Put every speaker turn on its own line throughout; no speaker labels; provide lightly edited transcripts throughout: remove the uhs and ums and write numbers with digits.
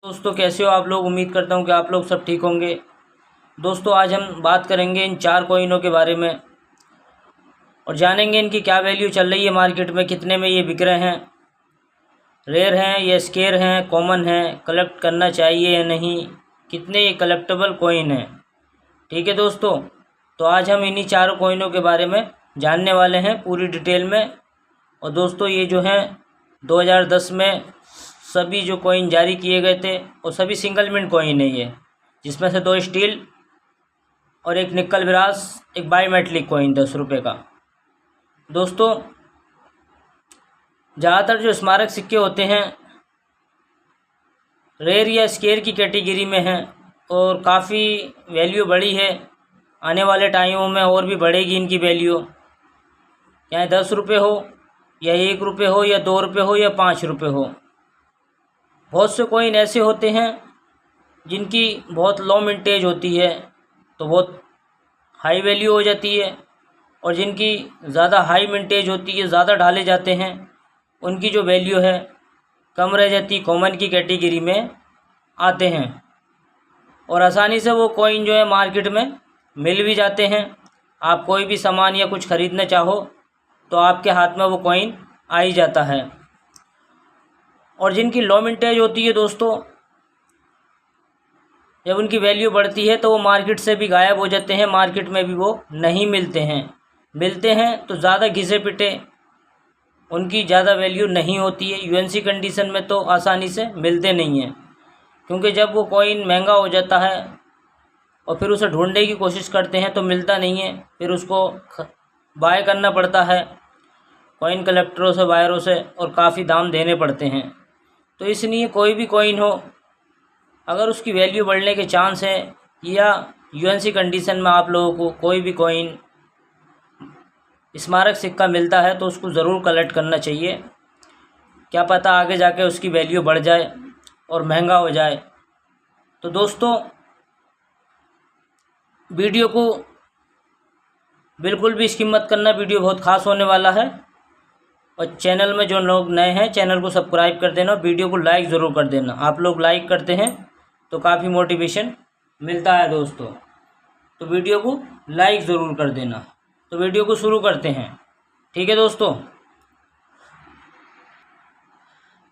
दोस्तों कैसे हो आप लोग। उम्मीद करता हूँ कि आप लोग सब ठीक होंगे। दोस्तों आज हम बात करेंगे इन 4 कॉइनों के बारे में और जानेंगे इनकी क्या वैल्यू चल रही है मार्केट में, कितने में ये बिक रहे हैं, रेयर हैं या स्केयर हैं, कॉमन हैं, कलेक्ट करना चाहिए या नहीं, कितने ये कलेक्टेबल कॉइन हैं। ठीक है दोस्तों, तो आज हम इन्हीं 4 कॉइनों के बारे में जानने वाले हैं पूरी डिटेल में। और दोस्तों ये जो हैं 2010 में सभी जो कॉइन जारी किए गए थे और सभी सिंगल मिंट कॉइन है ये, जिसमें से 2 स्टील और एक निकल ब्रास, एक बायोमेट्रिक कॉइन 10 रुपये का। दोस्तों ज़्यादातर जो स्मारक सिक्के होते हैं रेयर या स्केयर की कैटेगरी में हैं और काफ़ी वैल्यू बढ़ी है। आने वाले टाइमों में और भी बढ़ेगी इनकी वैल्यू, चाहे 10 रुपये हो या 1 रुपये हो या 2 रुपये हो या 5 रुपये हो। बहुत से कॉइन ऐसे होते हैं जिनकी बहुत लो मिंटेज होती है तो बहुत हाई वैल्यू हो जाती है, और जिनकी ज़्यादा हाई मिंटेज होती है, ज़्यादा ढाले जाते हैं, उनकी जो वैल्यू है कम रह जाती, कॉमन की कैटेगरी में आते हैं। और आसानी से वो कॉइन जो है मार्केट में मिल भी जाते हैं। आप कोई भी सामान या कुछ ख़रीदना चाहो तो आपके हाथ में वो कॉइन आ ही जाता है। और जिनकी लो मिंटेज होती है दोस्तों, जब उनकी वैल्यू बढ़ती है तो वो मार्केट से भी गायब हो जाते हैं, मार्केट में भी वो नहीं मिलते हैं। मिलते हैं तो ज़्यादा घिसे पिटे, उनकी ज़्यादा वैल्यू नहीं होती है। यूएनसी कंडीशन में तो आसानी से मिलते नहीं हैं, क्योंकि जब वो कॉइन महंगा हो जाता है और फिर उसे ढूंढने की कोशिश करते हैं तो मिलता नहीं है, फिर उसको बाय करना पड़ता है कॉइन कलेक्टरों से, बायरों से, और काफ़ी दाम देने पड़ते हैं। तो इसलिए कोई भी कॉइन हो, अगर उसकी वैल्यू बढ़ने के चांस है या यूएनसी कंडीशन में आप लोगों को कोई भी कॉइन स्मारक सिक्का मिलता है तो उसको ज़रूर कलेक्ट करना चाहिए। क्या पता आगे जाके उसकी वैल्यू बढ़ जाए और महंगा हो जाए। तो दोस्तों वीडियो को बिल्कुल भी स्किप मत करना, वीडियो बहुत ख़ास होने वाला है। और चैनल में जो लोग नए हैं चैनल को सब्सक्राइब कर देना, वीडियो को लाइक ज़रूर कर देना। आप लोग लाइक करते हैं तो काफ़ी मोटिवेशन मिलता है दोस्तों, तो वीडियो को लाइक ज़रूर कर देना। तो वीडियो को शुरू करते हैं, ठीक है दोस्तों।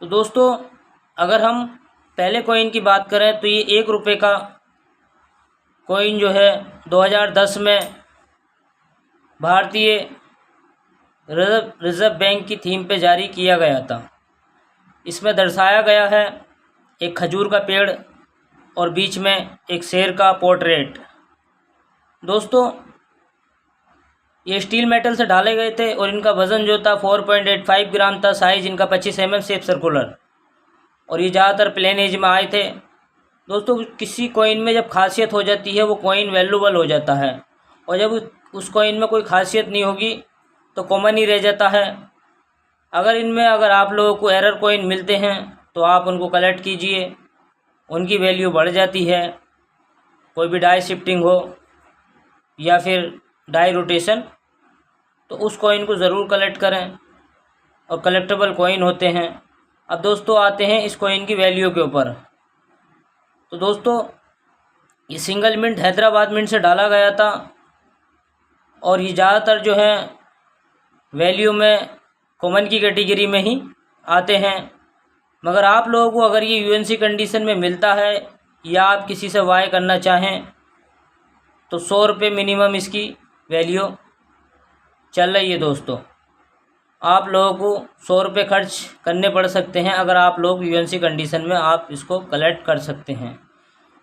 तो दोस्तों अगर हम पहले कॉइन की बात करें तो ये 1 रुपये का कॉइन जो है 2010 में भारतीय रिज़र्व बैंक की थीम पे जारी किया गया था। इसमें दर्शाया गया है एक खजूर का पेड़ और बीच में एक शेर का पोर्ट्रेट। दोस्तों ये स्टील मेटल से ढाले गए थे और इनका वज़न जो था 4.85 ग्राम था। साइज़ इनका 25 mm शेप सर्कुलर, और ये ज़्यादातर प्लेन एज में आए थे। दोस्तों किसी कॉइन में जब खासियत हो जाती है वो कॉइन वैल्यूबल हो जाता है, और जब उस कॉइन में कोई खासियत नहीं होगी तो कॉमन ही रह जाता है। अगर आप लोगों को एरर कॉइन मिलते हैं तो आप उनको कलेक्ट कीजिए, उनकी वैल्यू बढ़ जाती है। कोई भी डाई शिफ्टिंग हो या फिर डाई रोटेशन, तो उस कॉइन को ज़रूर कलेक्ट करें, और कलेक्टेबल कॉइन होते हैं। अब दोस्तों आते हैं इस कॉइन की वैल्यू के ऊपर। तो दोस्तों ये सिंगल मिंट हैदराबाद मिंट से डाला गया था, और ये ज़्यादातर जो है वैल्यू में कॉमन की कैटेगरी में ही आते हैं। मगर आप लोगों को अगर ये यूएनसी कंडीशन में मिलता है या आप किसी से बाय करना चाहें तो 100 रुपये मिनिमम इसकी वैल्यू चल रही है। दोस्तों आप लोगों को 100 रुपये खर्च करने पड़ सकते हैं अगर आप लोग यूएनसी कंडीशन में आप इसको कलेक्ट कर सकते हैं।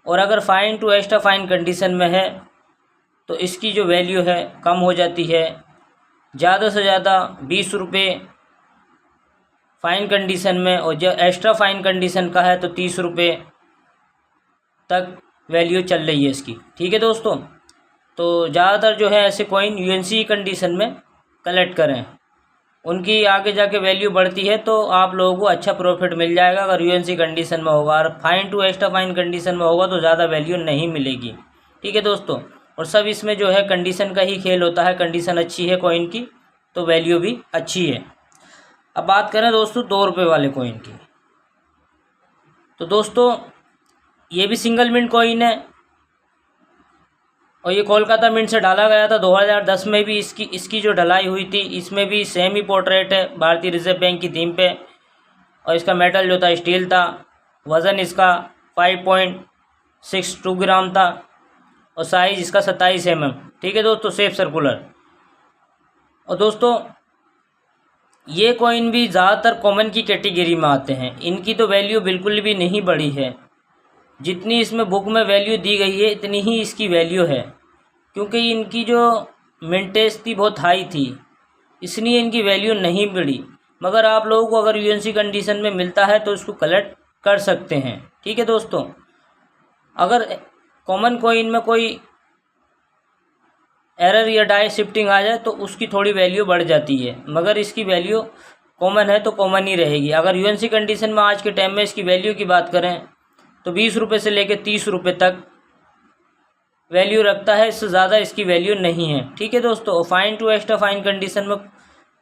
और अगर fine to extra fine condition में है तो इसकी जो वैल्यू है कम हो जाती है, ज़्यादा से ज़्यादा 20 रुपये फ़ाइन कंडीशन में, और जो एक्स्ट्रा फ़ाइन कंडीशन का है तो 30 रुपये तक वैल्यू चल रही है इसकी। ठीक है दोस्तों, तो ज़्यादातर जो है ऐसे कॉइन यूएनसी कंडीशन में कलेक्ट करें, उनकी आगे जाके वैल्यू बढ़ती है तो आप लोगों को अच्छा प्रॉफिट मिल जाएगा अगर यूएनसी कंडीशन में होगा। और fine to extra fine condition में होगा तो ज़्यादा वैल्यू नहीं मिलेगी। ठीक है दोस्तों, और सब इसमें जो है कंडीशन का ही खेल होता है। कंडीशन अच्छी है कॉइन की तो वैल्यू भी अच्छी है। अब बात करें दोस्तों 2 रुपये वाले कॉइन की, तो दोस्तों ये भी सिंगल मिंट कॉइन है और ये कोलकाता मिंट से डाला गया था 2010 में भी। इसकी जो ढलाई हुई थी इसमें भी सेम ही पोर्ट्रेट है भारतीय रिजर्व बैंक की थीम पे। और इसका मेटल जो था स्टील था। वज़न इसका 5.62 ग्राम था और साइज़ इसका 27 mm। ठीक है दोस्तों, सेफ सर्कुलर। और दोस्तों ये कॉइन भी ज़्यादातर कॉमन की कैटेगरी में आते हैं। इनकी तो वैल्यू बिल्कुल भी नहीं बढ़ी है। जितनी इसमें बुक में वैल्यू दी गई है इतनी ही इसकी वैल्यू है, क्योंकि इनकी जो मिंटेज थी बहुत हाई थी, इसलिए इनकी वैल्यू नहीं बढ़ी। मगर आप लोगों को अगर यूएनसी कंडीशन में मिलता है तो इसको कलेक्ट कर सकते हैं। ठीक है दोस्तों, अगर कॉमन कॉइन में कोई एरर या डाई शिफ्टिंग आ जाए तो उसकी थोड़ी वैल्यू बढ़ जाती है, मगर इसकी वैल्यू कॉमन है तो कॉमन ही रहेगी। अगर यूएनसी कंडीशन में आज के टाइम में इसकी वैल्यू की बात करें तो 20 रुपये से लेकर 30 रुपये तक वैल्यू रखता है, इससे ज़्यादा इसकी वैल्यू नहीं है। ठीक है दोस्तों, fine to extra fine condition में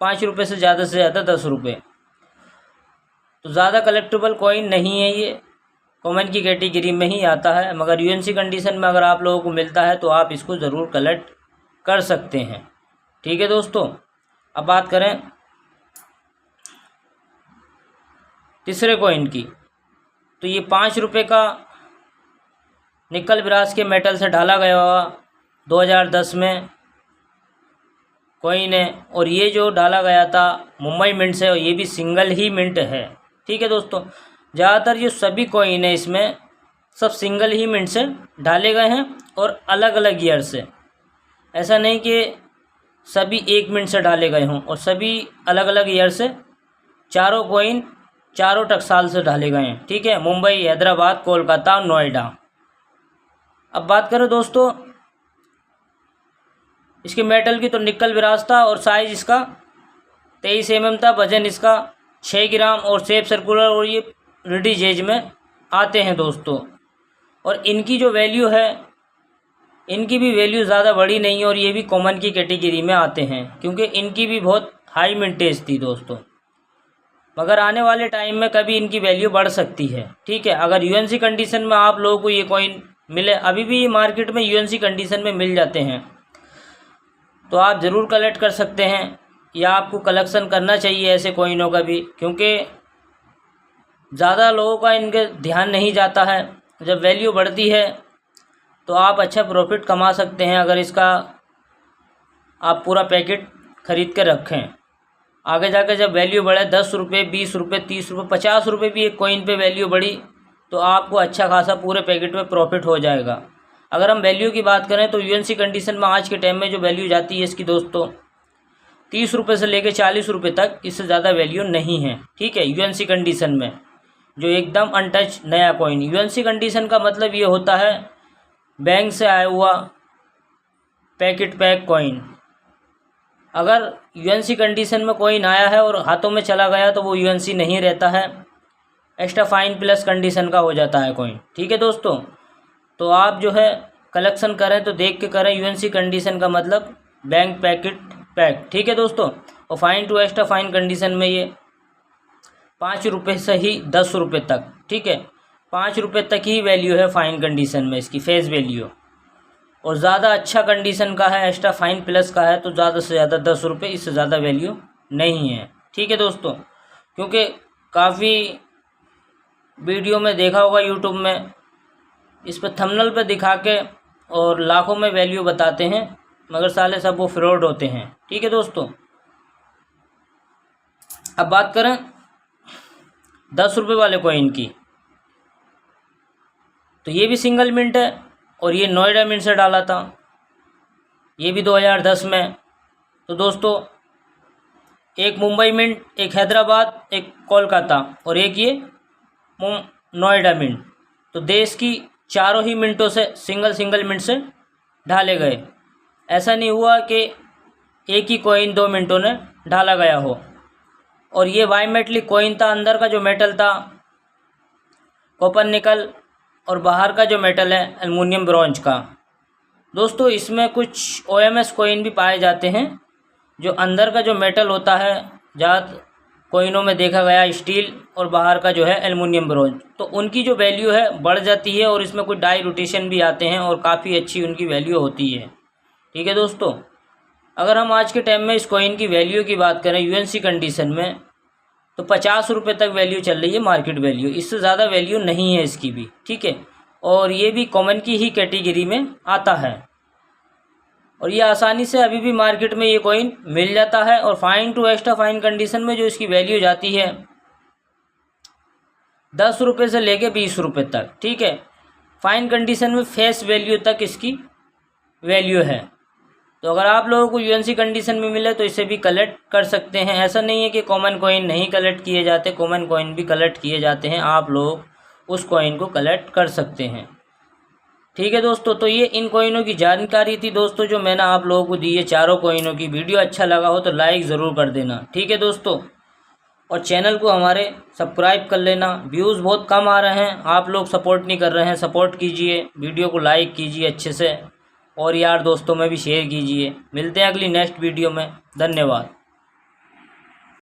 5 रुपये से ज़्यादा 10 रुपये, तो ज़्यादा कलेक्टेबल कॉइन नहीं है। ये कॉमन की कैटेगरी में ही आता है, मगर यूएनसी कंडीशन में अगर आप लोगों को मिलता है तो आप इसको ज़रूर कलेक्ट कर सकते हैं। ठीक है दोस्तों, अब बात करें तीसरे कॉइन की, तो ये 5 रुपये का निकल ब्रास के मेटल से ढाला गया हुआ 2010 में कॉइन है। और ये जो डाला गया था मुंबई मिंट से, और ये भी सिंगल ही मिंट है। ठीक है दोस्तों, ज़्यादातर ये सभी कॉइन है इसमें सब सिंगल ही मिंट से ढाले गए हैं और अलग अलग ईयर से। ऐसा नहीं कि सभी 1 मिनट से डाले गए हों, और सभी अलग अलग ईयर से चारों कॉइन चारों टकसाल से डाले गए हैं। ठीक है, मुंबई, हैदराबाद, कोलकाता, नोएडा। अब बात करें दोस्तों इसके मेटल की, तो निकल ब्रास था और साइज़ इसका 23 mm था। वजन इसका 6 ग्राम और शेप सर्कुलर, और ये रेडी जेज में आते हैं दोस्तों। और इनकी जो वैल्यू है इनकी भी वैल्यू ज़्यादा बड़ी नहीं है, और ये भी कॉमन की कैटेगरी में आते हैं, क्योंकि इनकी भी बहुत हाई मिंटेज थी दोस्तों। मगर आने वाले टाइम में कभी इनकी वैल्यू बढ़ सकती है। ठीक है, अगर यूएनसी कंडीशन में आप लोगों को ये कॉइन मिले, अभी भी मार्केट में यूएनसी कंडीशन में मिल जाते हैं, तो आप ज़रूर कलेक्ट कर सकते हैं, या आपको कलेक्शन करना चाहिए ऐसे कॉइनों का भी, क्योंकि ज़्यादा लोगों का इनके ध्यान नहीं जाता है। जब वैल्यू बढ़ती है तो आप अच्छा प्रॉफिट कमा सकते हैं अगर इसका आप पूरा पैकेट ख़रीद के रखें। आगे जाकर जब वैल्यू बढ़े 10 रुपये, 20 रुपये, 30 रुपये, 50 रुपये भी एक कॉइन पे वैल्यू बढ़ी तो आपको अच्छा खासा पूरे पैकेट में प्रॉफिट हो जाएगा। अगर हम वैल्यू की बात करें तो यूएनसी कंडीशन में आज के टाइम में जो वैल्यू जाती है इसकी दोस्तों 30 रुपये से लेकर 40 रुपये तक, इससे ज़्यादा वैल्यू नहीं है। ठीक है, यूएनसी कंडीशन में जो एकदम अनटच नया कॉइन। यूएनसी कंडीशन का मतलब ये होता है बैंक से आया हुआ पैकेट पैक कॉइन। अगर यूएनसी कंडीशन में कॉइन आया है और हाथों में चला गया तो वो यूएनसी नहीं रहता है, एक्स्ट्रा फाइन प्लस कंडीशन का हो जाता है कॉइन। ठीक है दोस्तों, तो आप जो है कलेक्शन करें तो देख के करें। यूएनसी कंडीशन का मतलब बैंक पैकेट पैक। ठीक है दोस्तों, और fine to extra fine condition में ये 5 रुपये से ही 10 रुपये तक। ठीक है, 5 रुपये तक ही वैल्यू है फाइन कंडीशन में इसकी फेस वैल्यू, और ज़्यादा अच्छा कंडीशन का है एक्स्ट्रा फाइन प्लस का है तो ज़्यादा से ज़्यादा 10 रुपये, इससे ज़्यादा वैल्यू नहीं है। ठीक है दोस्तों, क्योंकि काफ़ी वीडियो में देखा होगा यूट्यूब में, इस पर थंबनेल पे दिखा के और लाखों में वैल्यू बताते हैं, मगर साले सब वो फ्रॉड होते हैं। ठीक है दोस्तों, अब बात करें 10 रुपये वाले कॉइन की, तो ये भी सिंगल मिंट है और ये नोएडा मिंट से डाला था, ये भी 2010 में। तो दोस्तों एक मुंबई मिंट, एक हैदराबाद, एक कोलकाता और एक ये नोएडा मिंट, तो देश की चारों ही मिनटों से सिंगल मिनट से ढाले गए। ऐसा नहीं हुआ कि एक ही कॉइन 2 मिनटों में ढाला गया हो। और ये बाईमेटलिक कॉइन था, अंदर का जो मेटल था कॉपर निकल, और बाहर का जो मेटल है एल्युमिनियम ब्रॉन्ज का। दोस्तों इसमें कुछ ओएमएस कॉइन भी पाए जाते हैं, जो अंदर का जो मेटल होता है ज़्यादा कॉइनों में देखा गया स्टील और बाहर का जो है एल्युमिनियम ब्रॉन्ज, तो उनकी जो वैल्यू है बढ़ जाती है और इसमें कुछ डाई रोटेशन भी आते हैं और काफ़ी अच्छी उनकी वैल्यू होती है। ठीक है दोस्तों, अगर हम आज के टाइम में इस कॉइन की वैल्यू की बात करें यूएनसी कंडीशन में, तो 50 रुपये तक वैल्यू चल रही है, मार्केट वैल्यू, इससे ज़्यादा वैल्यू नहीं है इसकी भी। ठीक है, और ये भी कॉमन की ही कैटेगरी में आता है और ये आसानी से अभी भी मार्केट में ये कॉइन मिल जाता है। और fine to extra fine condition में जो इसकी वैल्यू जाती है 10 रुपये से लेके 20 रुपये तक। ठीक है, फाइन कंडीशन में फेस वैल्यू तक इसकी वैल्यू है। तो अगर आप लोगों को यूएनसी कंडीशन में मिले तो इसे भी कलेक्ट कर सकते हैं। ऐसा नहीं है कि कॉमन कॉइन नहीं कलेक्ट किए जाते, कॉमन कॉइन भी कलेक्ट किए जाते हैं, आप लोग उस कॉइन को कलेक्ट कर सकते हैं। ठीक है दोस्तों, तो ये इन कॉइनों की जानकारी थी दोस्तों जो मैंने आप लोगों को दी है, चारों कॉइनों की। वीडियो अच्छा लगा हो तो लाइक ज़रूर कर देना। ठीक है दोस्तों, और चैनल को हमारे सब्सक्राइब कर लेना। व्यूज़ बहुत कम आ रहे हैं, आप लोग सपोर्ट नहीं कर रहे हैं, सपोर्ट कीजिए, वीडियो को लाइक कीजिए अच्छे से और यार दोस्तों में भी शेयर कीजिए। मिलते हैं अगली नेक्स्ट वीडियो में, धन्यवाद।